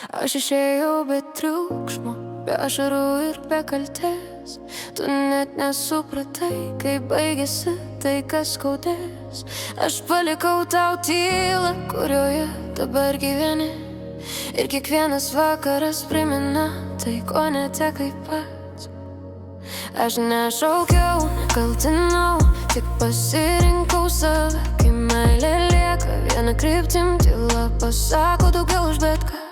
Aš išėjau be triukšmo, be ašarų ir be kaltės. Tu net nesupratai, kaip baigėsi tai, kas skaudės. Aš palikau tau tylą, kurioje dabar gyveni. Ir kiekvienas vakaras primena tai, ko netekai pats. Aš nešaukiau, nekaltinau, tik pasirinkau save. Kai meilė lieka viena kryptim, tyla pasako daugiau už bet ką.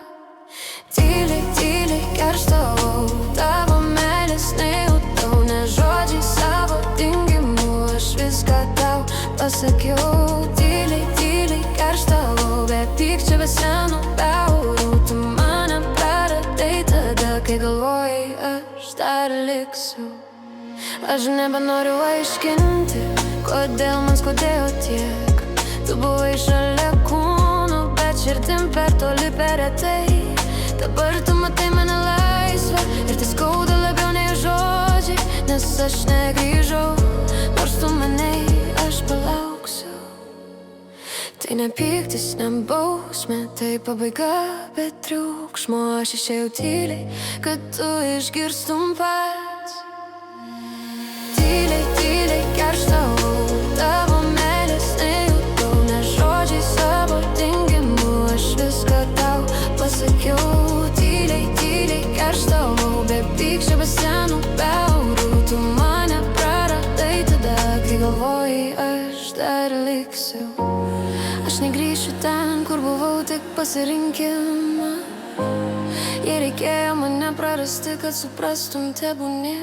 Tyliai, tyliai kerštavau, tavo meilės nejutau, ne žodžiai savo dingimu, aš viską tau pasakiau. Tyliai, tyliai kerštavau, be pykčio, be senų beurų. Tu mane praradai tada, kai galvojai, aš dar liksiu. Aš nebenoriu aiškinti, kodėl man skaudėjo tiek. Tu buvai šalia kūnų, bet širdim per toli, per retai. Dabar tu matai mane laisvą ir tai skauda labiau nei žodžiai, nes aš negrįžau, nors tu manei, aš palauksiu. Tai ne pyktis, ne bausmė, tai pabaiga be triukšmo. Aš išėjau tyliai, kad tu išgirstum pats. Tyliai, tyliai kerštavau, tavo meilės nejutau, ne žodžiai savo dingimu, aš viską tau pasakiau. Tyliai, tyliai kerštavau, be pykčio, be senų beurų. Tu mane praradai tada, kai galvojai, aš dar liksiu. Aš negrįšiu ten, kur buvau tik pasirinkimą. Jei reikėjo mane prarasti, kad suprastum, tebūnie.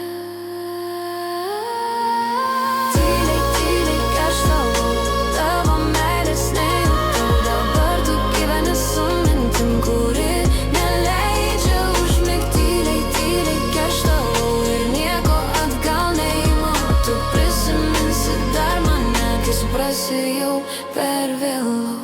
Tyliai, tyliai kerštavau, tavo meilės nejutau. Dabar tu gyveni su mintim, kuri neleidžia užmigt. Tyliai, tyliai kerštavau ir nieko atgal neimu. Tu prisiminsi dar mane, kai suprasi jau per vėlu.